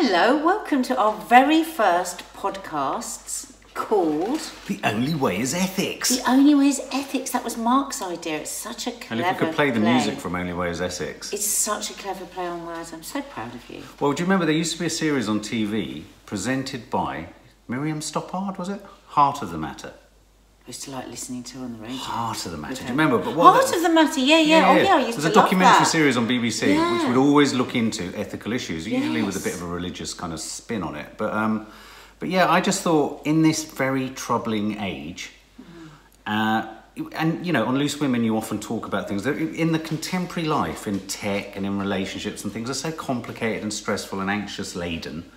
Hello, welcome to our very first podcasts called The Only Way is Ethics. The Only Way is Ethics. That was Mark's idea. It's such a clever And if we could play the music from Only Way is Essex. It's such a clever play on words. I'm so proud of you. Well, do you remember there used to be a series on TV presented by Miriam Stoppard, was it? Heart of the Matter. I used to like listening to her on the radio. Heart of the Matter. Do you remember? But what Heart of the Matter, yeah. Oh, yeah, I used to There's a documentary love that. series on BBC which would always look into ethical issues, usually with a bit of a religious kind of spin on it. But yeah, I just thought in this very troubling age, and you know, on Loose Women you often talk about things that in the contemporary life, in tech and in relationships and things are so complicated and stressful and anxious laden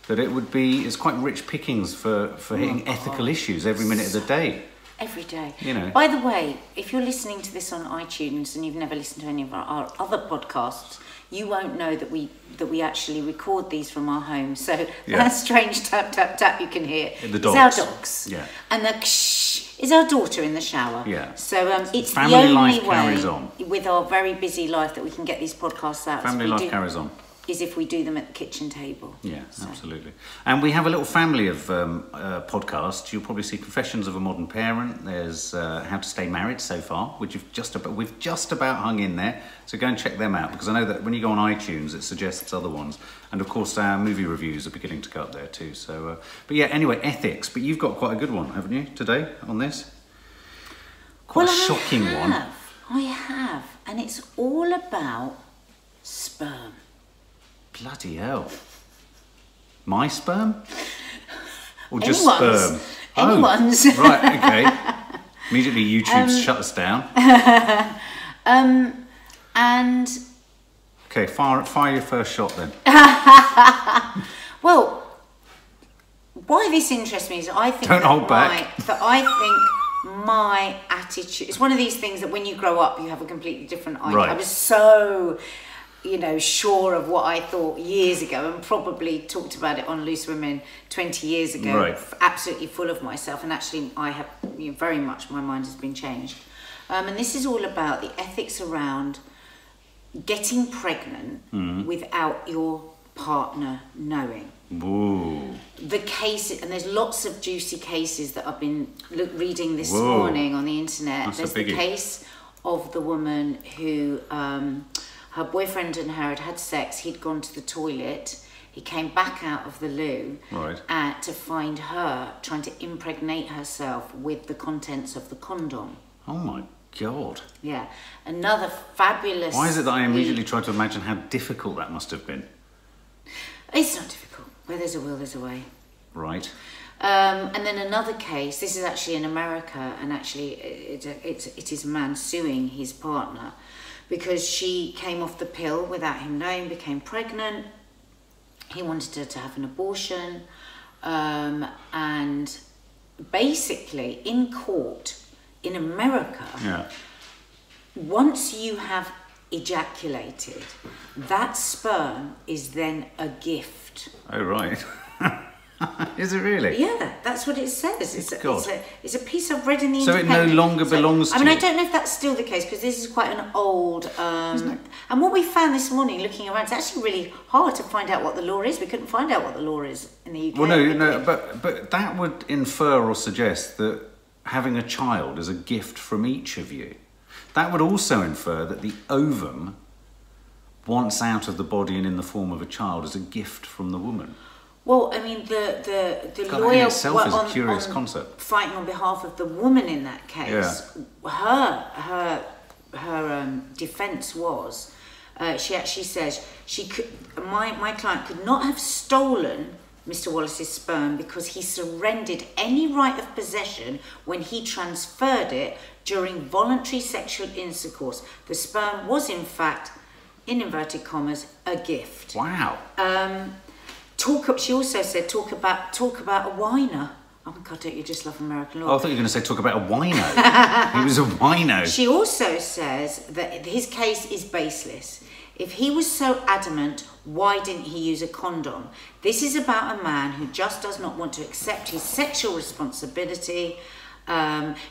that it's quite rich pickings for hitting ethical issues every minute of the day. Every day. You know. By the way, if you're listening to this on iTunes and you've never listened to any of our other podcasts, you won't know that we actually record these from our home. So that strange tap, tap, tap you can hear is our dogs. Yeah. And the ksh is our daughter in the shower. Yeah. So it's Family the only life way carries on. with our very busy life that we can get these podcasts out. Family life carries on. Is if we do them at the kitchen table. Yeah, absolutely. And we have a little family of podcasts. You'll probably see Confessions of a Modern Parent. There's How to Stay Married so far, which we've just about hung in there. So go and check them out, because I know that when you go on iTunes, it suggests other ones. And of course, our movie reviews are beginning to go up there too. So, but yeah, anyway, ethics. But you've got quite a good one, haven't you, today on this? Quite a shocking one. I have, and it's all about sperm. Bloody hell. My sperm? Or just Anyone's. sperm? Anyone's. Oh, right, okay. Immediately YouTube's shut us down. And... Okay, fire your first shot then. Well, why this interests me is I think Don't hold back. My attitude... It's one of these things that when you grow up, you have a completely different idea. Right. I was so... sure of what I thought years ago, and probably talked about it on Loose Women 20 years ago. Right. Absolutely full of myself, and actually I have very much, my mind has been changed. And this is all about the ethics around getting pregnant without your partner knowing. Ooh. The case, and there's lots of juicy cases that I've been reading this Whoa. morning on the internet. That's there's the case of the woman who... her boyfriend and her had had sex. He'd gone to the toilet. He came back out of the loo to find her trying to impregnate herself with the contents of the condom. Oh my God. Yeah. Another fabulous... Why is it that I immediately try to imagine how difficult that must have been? It's not difficult. Where there's a will, there's a way. Right. And then another case, this is actually in America, and actually it is a man suing his partner because she came off the pill without him knowing, became pregnant. He wanted her to have an abortion. And basically, in court, in America, once you have ejaculated, that sperm is then a gift. Oh, right. Is it really? Yeah, that's what it says. It's a piece I've read in the So Independent. it no longer belongs to you? I don't know if that's still the case, because this is quite an old... and what we found this morning, looking around, it's actually really hard to find out what the law is. We couldn't find out what the law is in the UK. Well, but that would infer or suggest that having a child is a gift from each of you. That would also infer that the ovum, once out of the body and in the form of a child, is a gift from the woman. Well, I mean, the God, lawyer in itself is a curious concept. Fighting on behalf of the woman in that case, her defence was, she actually says my client could not have stolen Mr. Wallace's sperm because he surrendered any right of possession when he transferred it during voluntary sexual intercourse. The sperm was, in fact, in inverted commas, a gift. Wow. She also said, talk about a whiner. Oh my God, don't you just love American law? Oh, I thought you were going to say talk about a wino. He was a wino. She also says that his case is baseless. If he was so adamant, why didn't he use a condom? This is about a man who just does not want to accept his sexual responsibility.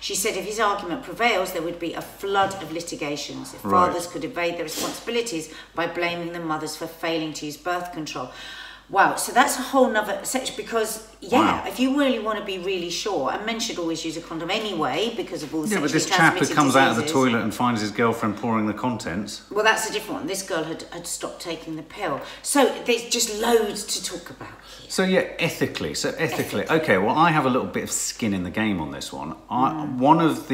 She said if his argument prevails, there would be a flood of litigations. If fathers could evade their responsibilities by blaming the mothers for failing to use birth control. Wow, so that's a whole nother section because, if you really want to be really sure, and men should always use a condom anyway because of all the sexually but this chap transmitted who comes out of the diseases. toilet and finds his girlfriend pouring the contents. Well, that's a different one. This girl had stopped taking the pill. So there's just loads to talk about here. So ethically. Okay, well, I have a little bit of skin in the game on this one. One of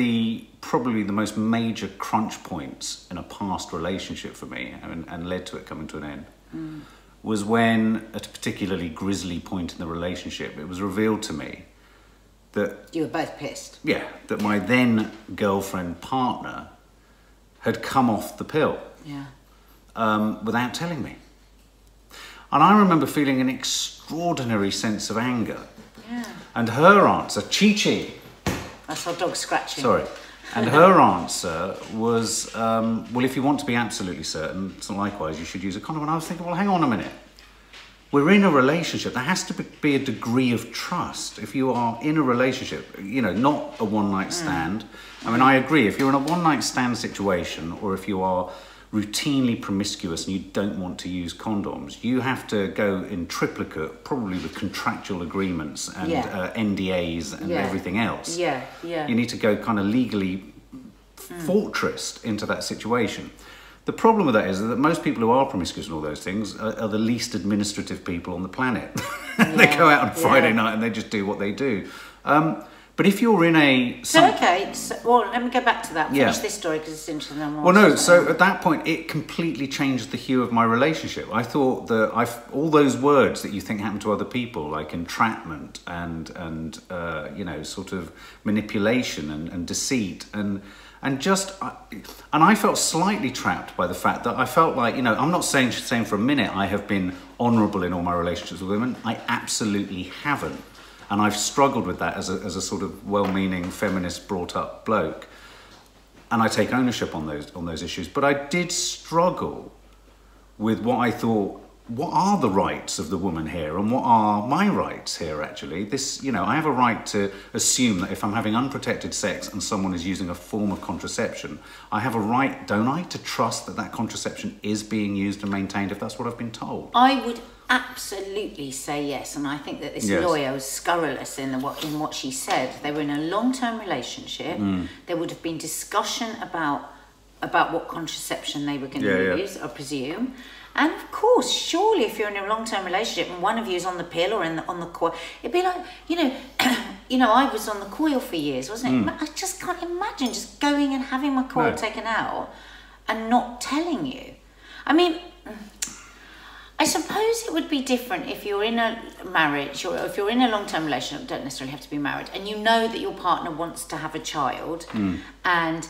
probably the most major crunch points in a past relationship for me, and led to it coming to an end, was when, at a particularly grisly point in the relationship, it was revealed to me that... You were both pissed. Yeah, that my then girlfriend partner had come off the pill. Yeah. Without telling me. And I remember feeling an extraordinary sense of anger. Yeah. And her answer, Chi-Chi. That's our dog scratching. Sorry. And her answer was, well, if you want to be absolutely certain, so likewise, you should use a condom. And I was thinking, well, hang on a minute. We're in a relationship. There has to be a degree of trust. If you are in a relationship, not a one-night stand. I mean, I agree. If you're in a one-night stand situation, or if you are routinely promiscuous and you don't want to use condoms, you have to go in triplicate, probably with contractual agreements and NDAs and everything else. Yeah. You need to go kind of legally fortressed into that situation. The problem with that is that most people who are promiscuous and all those things are the least administrative people on the planet. They go out on Friday night and they just do what they do. But if you're in a... well, let me go back to that. Finish this story because it's interesting. Well, no, so at that point, it completely changed the hue of my relationship. I thought that all those words that you think happen to other people, like entrapment and sort of manipulation and deceit and I felt slightly trapped by the fact that I felt like, I'm not saying for a minute I have been honourable in all my relationships with women. I absolutely haven't. And I've struggled with that as a sort of well-meaning feminist brought-up bloke. And I take ownership on those issues. But I did struggle with what I thought, what are the rights of the woman here and what are my rights here, actually? I have a right to assume that if I'm having unprotected sex and someone is using a form of contraception, I have a right, don't I, to trust that contraception is being used and maintained if that's what I've been told? I would absolutely say yes, and I think that this lawyer was scurrilous in what she said. They were in a long-term relationship. There would have been discussion about what contraception they were going to use, I presume. And of course, surely, if you're in a long-term relationship and one of you is on the pill or on the coil, it'd be like, I was on the coil for years, wasn't it? I just can't imagine just going and having my coil taken out and not telling you. I mean, I suppose it would be different if you're in a marriage or if you're in a long-term relationship, don't necessarily have to be married, and you know that your partner wants to have a child and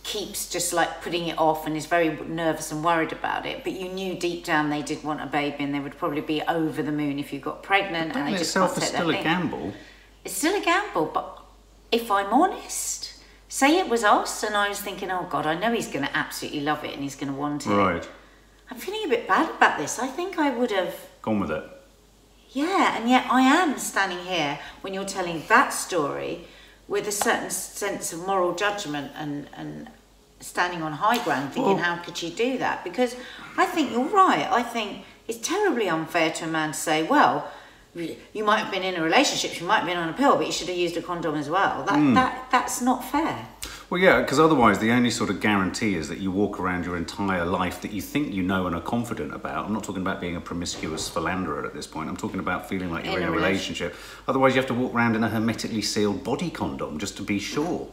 keeps just like putting it off and is very nervous and worried about it, but you knew deep down they did want a baby and they would probably be over the moon if you got pregnant. But and they just can't take that thing. Gamble. It's still a gamble, but if I'm honest, say it was us and I was thinking, oh God, I know he's going to absolutely love it and he's going to want it. Right. I'm feeling a bit bad about this. I think I would have... Gone with it. Yeah, and yet I am standing here when you're telling that story with a certain sense of moral judgment and standing on high ground thinking, how could she do that? Because I think you're right. I think it's terribly unfair to a man to say, well, you might have been in a relationship, you might have been on a pill, but you should have used a condom as well. That's not fair. Well, yeah, because otherwise the only sort of guarantee is that you walk around your entire life that you think you know and are confident about. I'm not talking about being a promiscuous philanderer at this point. I'm talking about feeling like you're in a relationship. Otherwise you have to walk around in a hermetically sealed body condom just to be sure.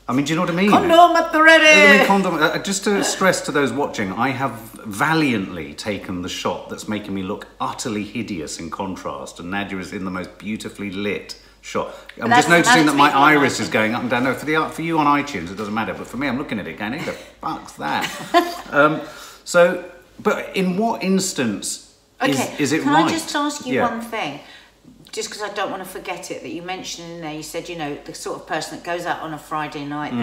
I mean, do you know what I mean? Condom at the ready! Condom, just to stress to those watching, I have valiantly taken the shot that's making me look utterly hideous in contrast, and Nadia is in the most beautifully lit shot. I'm just noticing that my iris is going up and down. No, for you on iTunes, it doesn't matter, but for me, I'm looking at it going, who the fuck's that? But in what instance is it right? Can I just ask you one thing? Just because I don't want to forget it, that you mentioned in there, you said, the sort of person that goes out on a Friday night,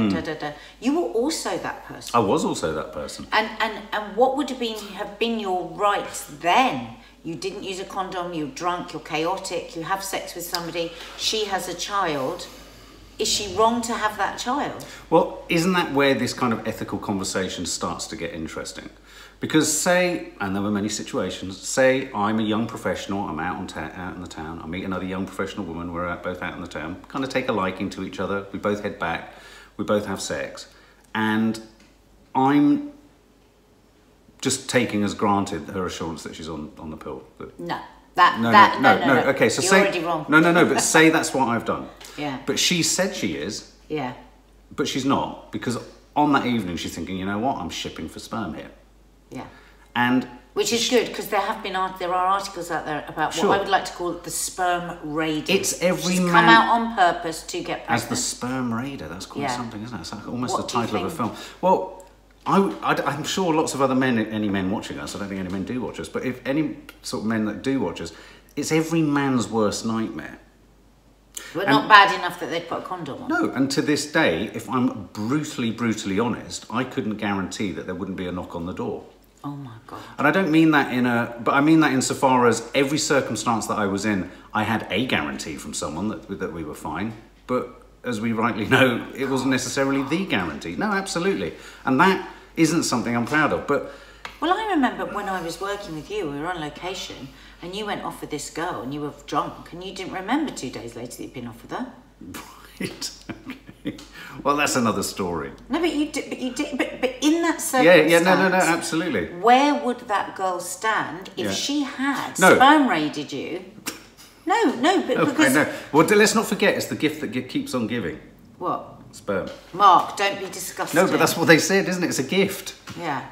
You were also that person. I was also that person. And what would have been your rights then? You didn't use a condom, you're drunk, you're chaotic, you have sex with somebody, she has a child. is she wrong to have that child? Well, isn't that where this kind of ethical conversation starts to get interesting? Because say, and there were many situations, say I'm a young professional, I'm out in the town, I meet another young professional woman, we're both out in the town, kind of take a liking to each other, we both head back, we both have sex, and I'm just taking as granted her assurance that she's on the pill. No. No. Okay, so you're say, already wrong. No, but say that's what I've done. Yeah. But she said she is. Yeah. But she's not, because on that evening she's thinking, you know what, I'm shipping for sperm here. Yeah. And which is good, because there are articles out there about what I would like to call the sperm raider. It's every man come out on purpose to get pregnant. As the sperm raider, that's called something, isn't it? It's like almost the title of a film. Well, I'm sure lots of other men, any men watching us, I don't think any men do watch us, but if any sort of men that do watch us, it's every man's worst nightmare. But not bad enough that they'd put a condom on. No, and to this day, if I'm brutally honest, I couldn't guarantee that there wouldn't be a knock on the door. Oh my God. And I don't mean that but I mean that insofar as every circumstance that I was in, I had a guarantee from someone that we were fine. But as we rightly know, it wasn't necessarily the guarantee. No, absolutely. And that isn't something I'm proud of. But well, I remember when I was working with you, we were on location, and you went off with this girl, and you were drunk, and you didn't remember 2 days later that you'd been off with her. Right. Okay. Well, that's another story. No, but you did. But in that circumstance, yeah, no, absolutely. Where would that girl stand if she had No. sperm raided you? No, but because I know. Well, let's not forget, it's the gift that keeps on giving. What? Sperm. Mark, don't be disgusting. No, but that's what they said, isn't it? It's a gift. Yeah.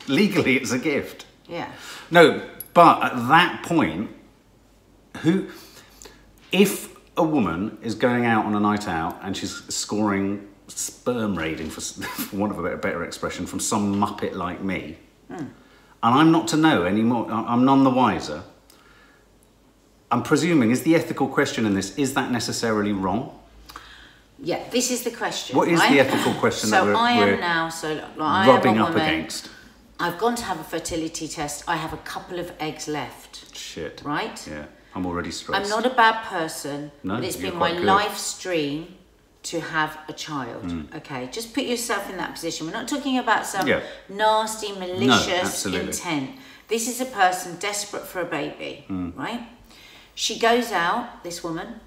Legally, it's a gift. Yeah. No, but at that point, if a woman is going out on a night out and she's scoring sperm raiding, for want of a better expression, from some muppet like me, and I'm not to know anymore, I'm none the wiser, I'm presuming, is the ethical question in this, is that necessarily wrong? Yeah, this is the question. What is right? the ethical question that we're rubbing up against? I've gone to have a fertility test. I have a couple of eggs left. Shit. Right? Yeah, I'm already stressed. I'm not a bad person, no, but it's been my life stream to have a child. Okay, just put yourself in that position. We're not talking about some nasty, malicious intent. This is a person desperate for a baby, right? She goes out, this woman,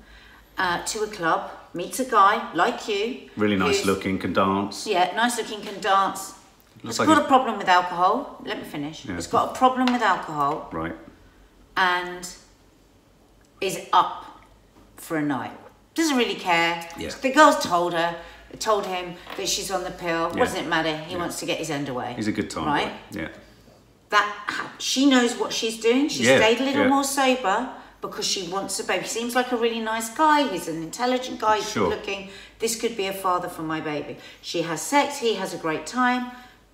to a club, meets a guy like you. Really nice looking, can dance. Yeah, nice looking, can dance. Looks It's got a problem with alcohol. Let me finish. Yeah. It's got a problem with alcohol. Right. And is up for a night. Doesn't really care. Yeah. The girl's told him that she's on the pill. What does it matter? He wants to get his end away. He's a good time. Right? Boy. Yeah. She knows what she's doing. She stayed a little more sober because she wants a baby. He seems like a really nice guy. He's an intelligent guy. He's good looking. This could be a father for my baby. She has sex. He has a great time.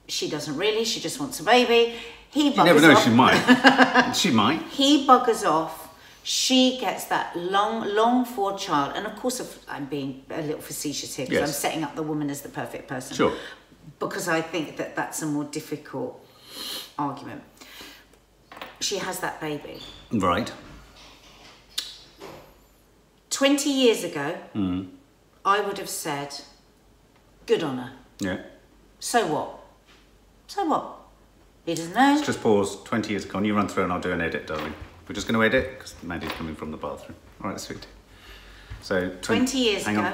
She doesn't really. She just wants a baby. He buggers off. You never know. She might. She might. He buggers off. She gets that long for child. And of course, I'm being a little facetious here because I'm setting up the woman as the perfect person. Sure. Because I think that that's a more difficult argument. She has that baby. Right. 20 years ago, I would have said, good on her. Yeah. So what? So what? He doesn't know. Let's just pause. 20 years ago. You run through and I'll do an edit, darling. We're just going to edit because Maddie's coming from the bathroom. All right, sweet. So 20 years ago.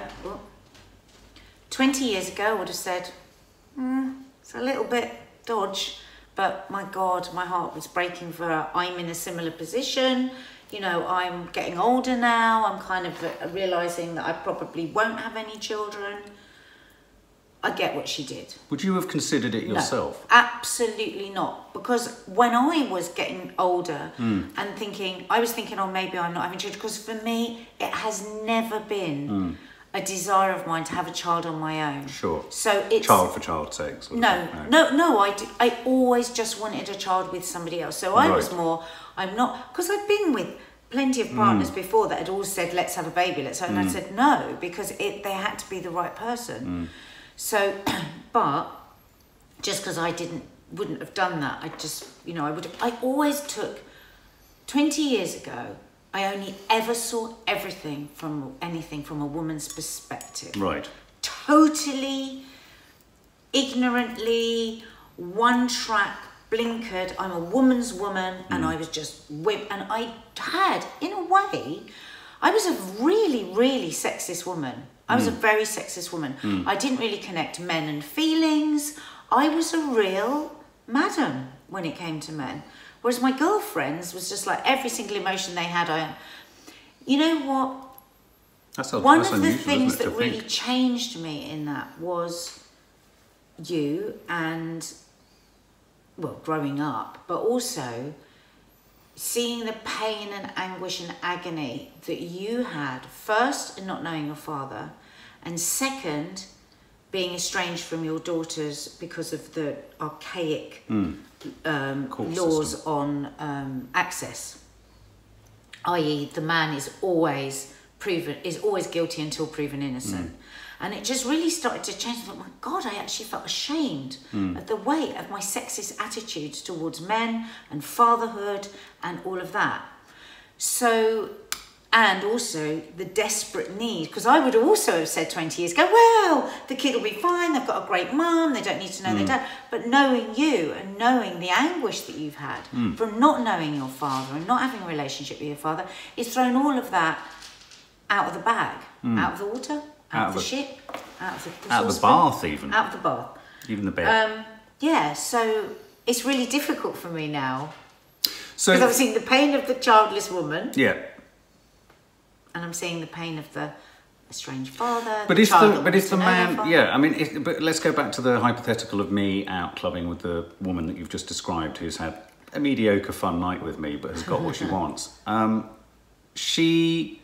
20 years ago, I would have said, it's a little bit dodge, but my God, my heart was breaking for her. I'm in a similar position. You know, I'm getting older now. I'm kind of realising that I probably won't have any children. I get what she did. Would you have considered it yourself? No, absolutely not. Because when I was getting older and thinking, I was thinking, oh, maybe I'm not having children. Because for me, it has never been a desire of mine to have a child on my own. Sure. So it's child for child's sake. No. I always just wanted a child with somebody else. So I was more, I'm not, because I've been with plenty of partners before that had all said, let's have a baby, let's have, and I said no, because they had to be the right person. So, but just because I wouldn't have done that, I just, you know, I always took, 20 years ago, I only ever saw anything from a woman's perspective. Right. Totally, ignorantly, one track, blinkered. I'm a woman's woman, and I was just whipped. And I had, in a way, I was a really, really sexist woman. I was a very sexist woman. I didn't really connect men and feelings. I was a real madam when it came to men. Whereas my girlfriends was just like every single emotion they had. You know what? One of the things that really changed me in that was you and, well, growing up, but also seeing the pain and anguish and agony that you had, first in not knowing your father, and second, being estranged from your daughters because of the archaic laws on access, i.e. the man is always guilty until proven innocent. And it just really started to change. I thought, my God, I actually felt ashamed at the weight of my sexist attitudes towards men and fatherhood and all of that. So, and also the desperate need, because I would also have said 20 years ago, well, the kid will be fine, they've got a great mum, they don't need to know their dad. But knowing you and knowing the anguish that you've had from not knowing your father and not having a relationship with your father, it's thrown all of that out of the bag, out of the water, out of the ship, out of the bath even. Out of the bath. Even the bed. Yeah, so it's really difficult for me now. So, because I've seen the pain of the childless woman. Yeah. And I'm seeing the pain of the estranged father. But if the man, yeah, I mean, but let's go back to the hypothetical of me out clubbing with the woman that you've just described, who's had a mediocre fun night with me, but has got what she wants. She,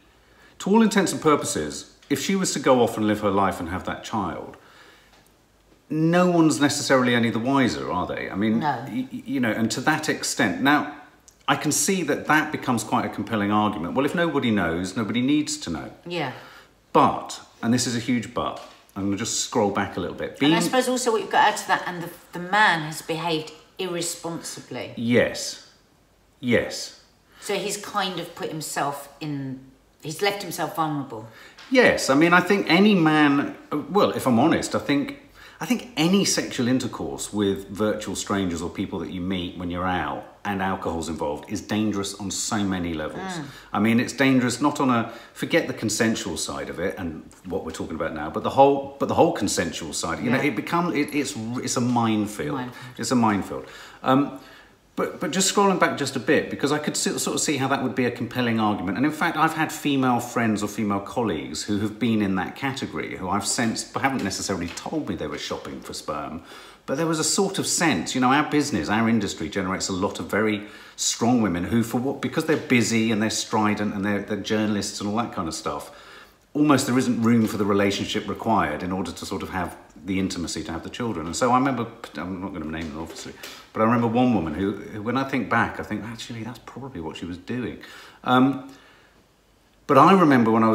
to all intents and purposes, if she was to go off and live her life and have that child, no one's necessarily any the wiser, are they? I mean, no. You know, and to that extent. Now, I can see that that becomes quite a compelling argument. Well, if nobody knows, nobody needs to know. Yeah. But, and this is a huge but, I'm going to just scroll back a little bit. And I suppose also what you've got to add to that, and the man has behaved irresponsibly. Yes. Yes. So he's kind of put himself in, he's left himself vulnerable. Yes, I mean, I think any man, well, if I'm honest, I think any sexual intercourse with virtual strangers or people that you meet when you're out and alcohol's involved is dangerous on so many levels. I mean, it's dangerous not on forget the consensual side of it and what we're talking about now, but the whole consensual side, you know, it's a minefield. It's a minefield. But just scrolling back just a bit, because I could sort of see how that would be a compelling argument. And in fact, I've had female friends or female colleagues who have been in that category, who I've sensed, but haven't necessarily told me they were shopping for sperm. But there was a sort of sense, you know, our business, our industry generates a lot of very strong women who, because they're busy and they're strident and they're journalists and all that kind of stuff, almost there isn't room for the relationship required in order to sort of have the intimacy to have the children. And so I remember, I'm not going to name them obviously, but I remember one woman who when I think back, I think actually that's probably what she was doing. But I remember when I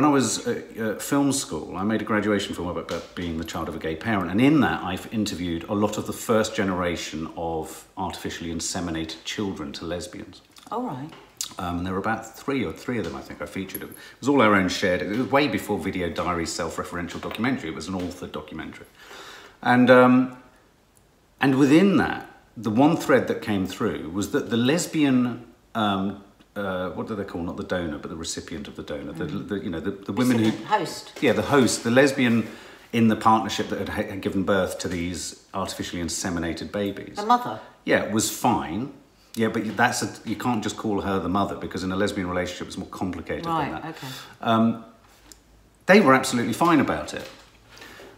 was at film school, I made a graduation film about being the child of a gay parent, and in that I've interviewed a lot of the first generation of artificially inseminated children to lesbians. All right. And there were about three of them, I think, I featured. It was all our own shared. It was way before Video Diary's self-referential documentary. It was an authored documentary. And within that, the one thread that came through was that the lesbian, what do they call, not the donor, but the recipient of the donor, the women who... Host. Yeah, the host, the lesbian in the partnership that had given birth to these artificially inseminated babies. The mother? Yeah, was fine. Yeah, but you can't just call her the mother, because in a lesbian relationship it's more complicated than that. Okay. They were absolutely fine about it.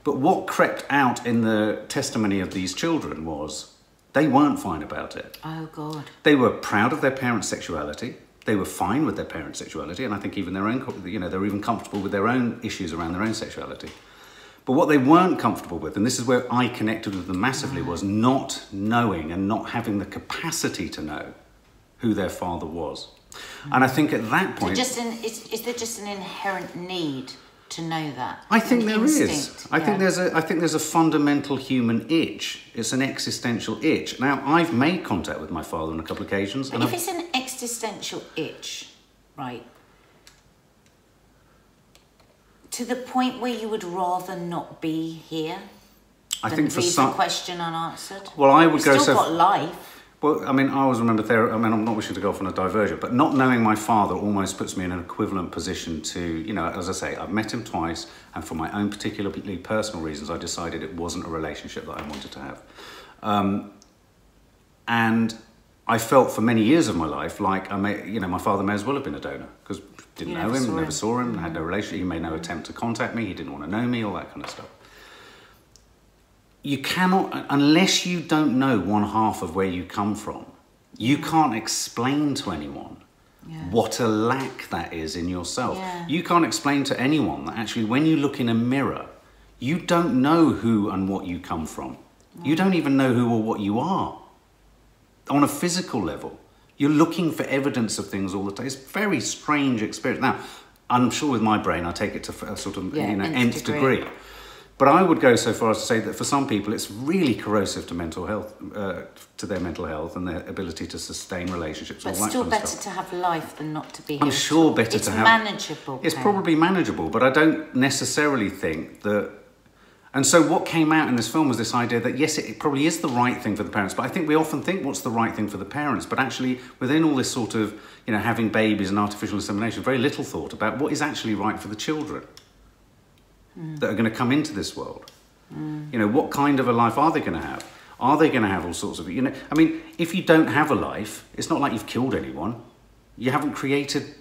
But what crept out in the testimony of these children was they weren't fine about it. Oh, God. They were proud of their parents' sexuality. They were fine with their parents' sexuality, and I think even their own, you know, they were even comfortable with their own issues around their own sexuality. But what they weren't comfortable with, and this is where I connected with them massively, was not knowing and not having the capacity to know who their father was. And I think at that point... So is there just an inherent need to know that? I think there is. I think there's a fundamental human itch. It's an existential itch. Now, I've made contact with my father on a couple of occasions. But if it's an existential itch, right, to the point where you would rather not be here than leave the question unanswered? Well, I would go so... Still got life. Well, I mean, I always remember I mean, I'm not wishing to go off on a diversion, but not knowing my father almost puts me in an equivalent position to, you know, as I say, I've met him twice, and for my own particularly personal reasons, I decided it wasn't a relationship that I wanted to have. And I felt for many years of my life like my father may as well have been a donor, because didn't know him, never saw him, had no relationship. He made no attempt to contact me. He didn't want to know me, all that kind of stuff. You cannot, unless you don't know one half of where you come from, you can't explain to anyone what a lack that is in yourself. Yeah. You can't explain to anyone that actually when you look in a mirror, you don't know who and what you come from. You don't even know who or what you are. On a physical level, you're looking for evidence of things all the time. It's a very strange experience. Now, I'm sure with my brain, I take it to a sort of nth degree. But I would go so far as to say that for some people, it's really corrosive to mental health, to their mental health and their ability to sustain relationships. But all that still kind of better stuff. to have life than not to be here. I'm sure better to have... It's manageable. It's probably manageable, but I don't necessarily think that... And so what came out in this film was this idea that, yes, it probably is the right thing for the parents, but I think we often think what's the right thing for the parents, but actually within all this sort of, you know, having babies and artificial insemination, very little thought about what is actually right for the children that are going to come into this world. You know, what kind of a life are they going to have? Are they going to have all sorts of, you know, I mean, if you don't have a life, it's not like you've killed anyone. You haven't created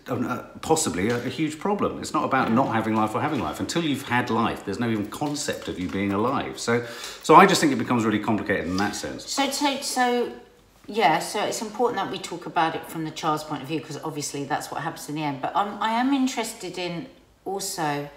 possibly a huge problem. It's not about not having life or having life. Until you've had life, there's no even concept of you being alive. So I just think it becomes really complicated in that sense. So it's important that we talk about it from the child's point of view, because obviously that's what happens in the end. But I am interested in also,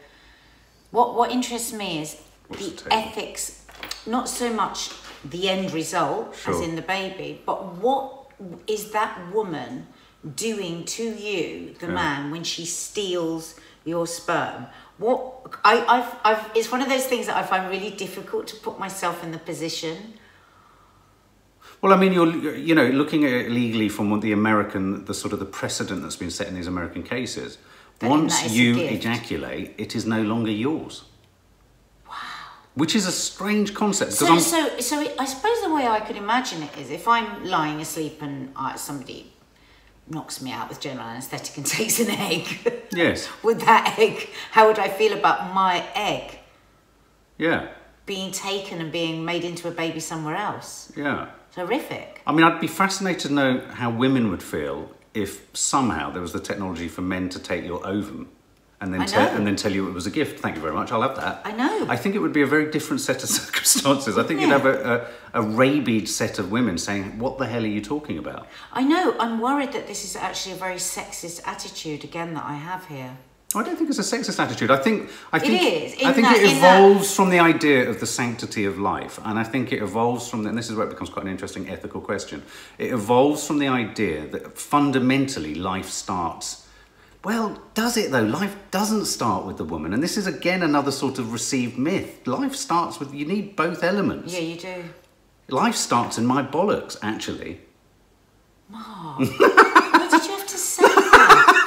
what interests me is the ethics, not so much the end result, as in the baby, but what is that woman doing to you, the man, when she steals your sperm? What it's one of those things that I find really difficult to put myself in the position. Well, I mean, you know, looking at it legally from the sort of the precedent that's been set in these American cases. Once you ejaculate, it is no longer yours. Wow. Which is a strange concept. So I suppose the way I could imagine it is if I'm lying asleep and somebody knocks me out with general anaesthetic and takes an egg. Yes. With that egg, how would I feel about my egg? Yeah. Being taken and being made into a baby somewhere else. Yeah. It's horrific. I mean, I'd be fascinated to know how women would feel if somehow there was the technology for men to take your ovum and then tell you it was a gift. Thank you very much, I'll have that. I know. I think it would be a very different set of circumstances. I think you'd have a rabid set of women saying, what the hell are you talking about? I know. I'm worried that this is actually a very sexist attitude, again, that I have here. I don't think it's a sexist attitude. I think it is. It evolves from the idea of the sanctity of life, and I think it evolves from, and this is where it becomes quite an interesting ethical question. It evolves from the idea that fundamentally life starts. Well, does it though? Life doesn't start with the woman, and this is again another sort of received myth. Life starts with, you need both elements. Yeah, you do. Life starts in my bollocks, actually. Mark, why did you have to say that?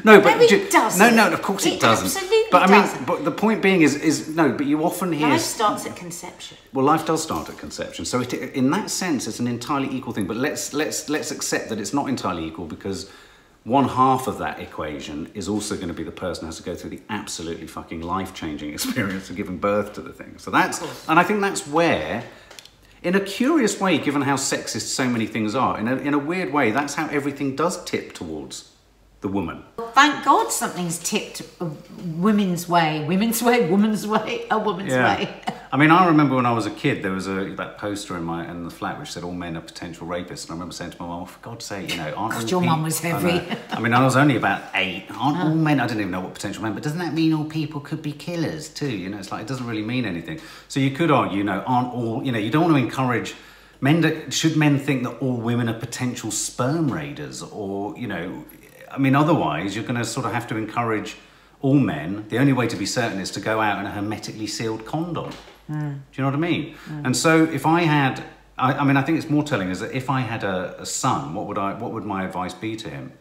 No, but it doesn't. No, of course it doesn't. Absolutely but doesn't. But the point being is no. But you often hear life starts at conception. Well, life does start at conception. So in that sense, it's an entirely equal thing. But let's accept that it's not entirely equal, because one half of that equation is also going to be the person who has to go through the absolutely fucking life-changing experience of giving birth to the thing. So and I think that's where, in a curious way, given how sexist so many things are, in a weird way, that's how everything does tip towards the woman. Thank God something's tipped a woman's way, a woman's way. I mean, I remember when I was a kid, there was that poster in the flat which said all men are potential rapists, and I remember saying to my mum, oh, for God's sake, you know, aren't all your mum was heavy. I mean, I was only about 8. Aren't all men? I didn't even know what potential meant, but doesn't that mean all people could be killers too? You know, it's like, it doesn't really mean anything. So you could argue, you know, aren't all, you know, you don't want to encourage men. Should men think that all women are potential sperm raiders, or, you know, I mean, otherwise you're going to sort of have to encourage all men. The only way to be certain is to go out in a hermetically sealed condom. Do you know what I mean? And so if I had I mean, I think it's more telling is that if I had a son, what would my advice be to him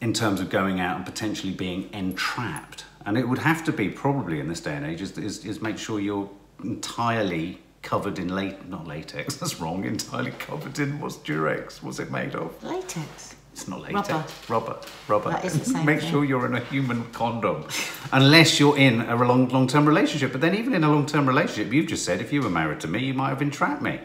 in terms of going out and potentially being entrapped? And it would have to be probably in this day and age is make sure you're entirely covered in not latex, that's wrong, entirely covered in, what's Durex? What's it made of? Latex. It's not latex. Rubber. That is the same Make thing. sure you're in a human condom. Unless you're in a long-term relationship. But then even in a long-term relationship, you've just said if you were married to me, you might have entrapped me.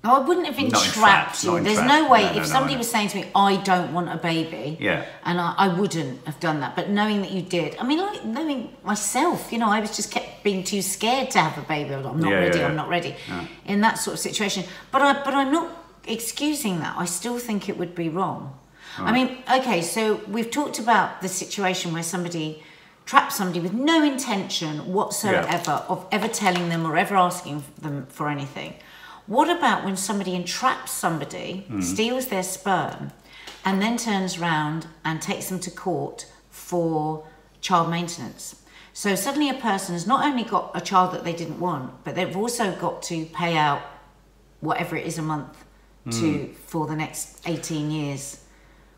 No, I wouldn't have entrapped you. There's no way, if somebody was saying to me, I don't want a baby, and I wouldn't have done that, but knowing that you did, I mean, like knowing myself, I was just kept being too scared to have a baby. I'm not ready, in that sort of situation. But I'm not excusing that. I still think it would be wrong. I mean, okay, so we've talked about the situation where somebody traps somebody with no intention whatsoever of ever telling them or ever asking them for anything. What about when somebody entraps somebody, steals their sperm, and then turns around and takes them to court for child maintenance? So suddenly a person has not only got a child that they didn't want, but they've also got to pay out whatever it is a month for the next 18 years.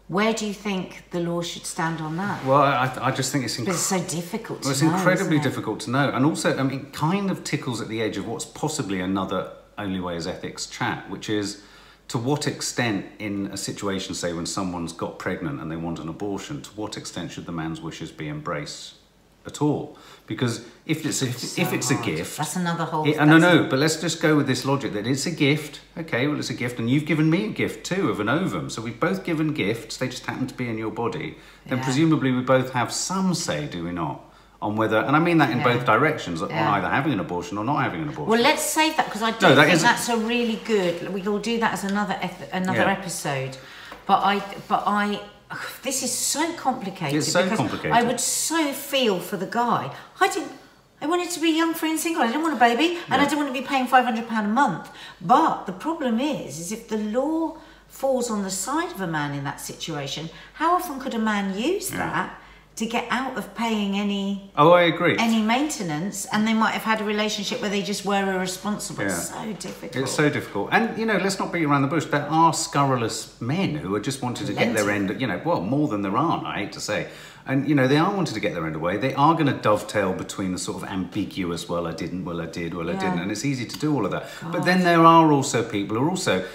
Where do you think the law should stand on that? Well, I just think it's so difficult to know. It's incredibly difficult to know. And also, I mean, it kind of tickles at the edge of what's possibly another Only Way is Ethics chat, which is to what extent in a situation, say, when someone's got pregnant and they want an abortion, to what extent should the man's wishes be embraced at all? Because if it's a gift... That's another whole... No, but let's just go with this logic that it's a gift. Okay, well, it's a gift, and you've given me a gift too of an ovum. So we've both given gifts, they just happen to be in your body. Then presumably we both have some say, do we not? On whether, and I mean that in both directions, on either having an abortion or not having an abortion. Well, let's save that, because I don't think that's a really good... We'll do that as another episode. But this is so complicated. It's so complicated. I would so feel for the guy. I wanted to be young, free and single. I didn't want a baby, and I didn't want to be paying £500 a month. But the problem is if the law falls on the side of a man in that situation, how often could a man use that to get out of paying any maintenance, and they might have had a relationship where they just were irresponsible. It's so difficult. It's so difficult. And, let's not beat around the bush. There are scurrilous men who are just wanting to get their end, more than there aren't, I hate to say. And, they are wanting to get their end away. They are going to dovetail between the sort of ambiguous, well, I didn't, well, I did, well, I didn't. And it's easy to do all of that. God. But then there are also people who are also...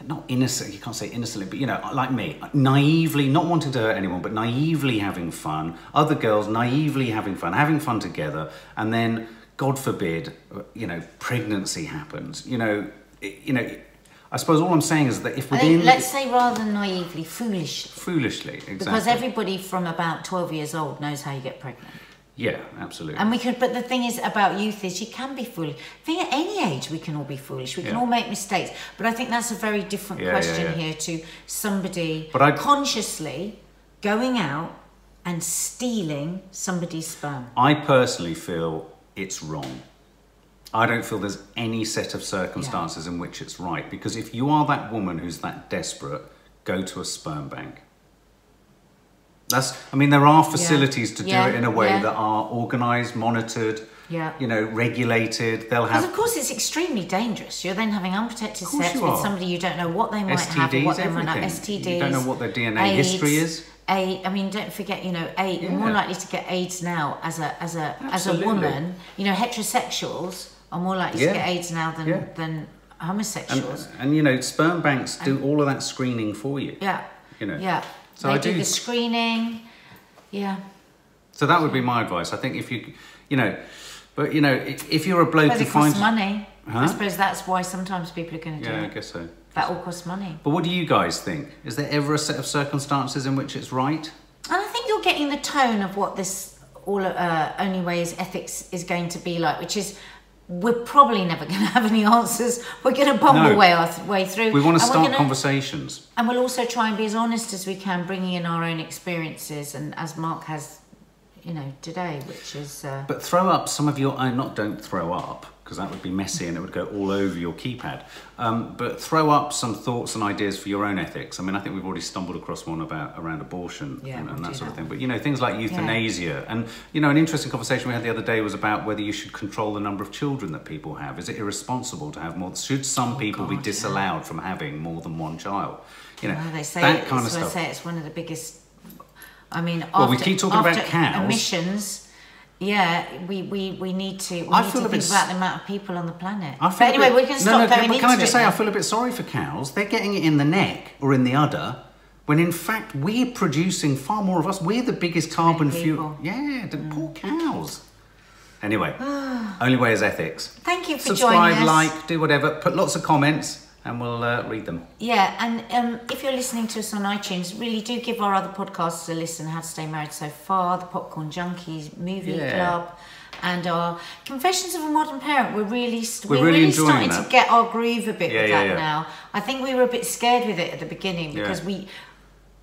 not innocent, you can't say innocently, but like me, naively, not wanting to hurt anyone, but naively having fun. Other girls naively having fun together, and then, God forbid, pregnancy happens. I suppose all I'm saying is that if within... Let's say rather than naively, foolishly. Foolishly, exactly. Because everybody from about 12 years old knows how you get pregnant. Yeah, absolutely. And but the thing is about youth is you can be foolish. I think at any age we can all be foolish. We can all make mistakes. But I think that's a very different question here to somebody consciously going out and stealing somebody's sperm. I personally feel it's wrong. I don't feel there's any set of circumstances in which it's right. Because if you are that woman who's that desperate, go to a sperm bank. There are facilities to do it in a way that are organised, monitored, regulated. They'll have... Because of course it's extremely dangerous. You're then having unprotected sex with somebody you don't know what they might have, what they might have, STDs. You don't know what their DNA history is. Don't forget, AIDS. You're more likely to get AIDS now as a woman. Heterosexuals are more likely to get AIDS now than homosexuals. And sperm banks do all of that screening for you. So they do the screening, So that would be my advice. I think if you, if you're a bloke who finds... money. I suppose that's why sometimes people are going to do it. Yeah, I guess so. That all costs money. But what do you guys think? Is there ever a set of circumstances in which it's right? And I think you're getting the tone of what this Only Way is Ethics is going to be like, which is... We're probably never going to have any answers. We're going to bumble way through. We want to start conversations. And we'll also try and be as honest as we can, bringing in our own experiences, and as Mark has, today, which is... But throw up some of your own... don't throw up, because that would be messy and it would go all over your keypad. But throw up some thoughts and ideas for your own ethics. I mean, I think we've already stumbled across one around abortion and that sort of thing. But, you know, things like euthanasia. And, you know, an interesting conversation we had the other day was about whether you should control the number of children that people have. Is it irresponsible to have more? Should some people be disallowed from having more than one child? You know, they say that kind of stuff. Say it's one of the biggest. I mean, we keep talking about cows. Emissions. Yeah, we need to think about the amount of people on the planet. But anyway, we can stop going into it. Can I just say, I feel a bit sorry for cows. They're getting it in the neck or in the udder, when in fact we're producing far more of us. We're the biggest carbon fuel. Yeah, the poor cows. Anyway, only way is ethics. Thank you for joining us. Subscribe, like, do whatever. Put lots of comments. And we'll read them. Yeah, and if you're listening to us on iTunes, really do give our other podcasts a listen. How to Stay Married So Far, the Popcorn Junkies Movie Club, and our Confessions of a Modern Parent. We're really starting to get our groove a bit with that now. I think we were a bit scared with it at the beginning because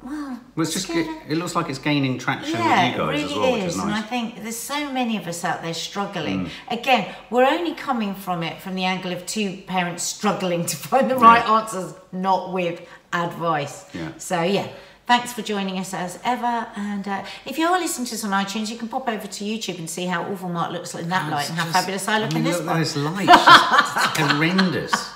it looks like it's gaining traction with you guys really as well, which is nice. And I think there's so many of us out there struggling. Again, we're only coming from it from the angle of two parents struggling to find the right answers, not with advice. So thanks for joining us as ever. And if you are listening to us on iTunes, you can pop over to YouTube and see how awful Mark looks in that light and how fabulous I look in this one. Look at this light, it's just horrendous.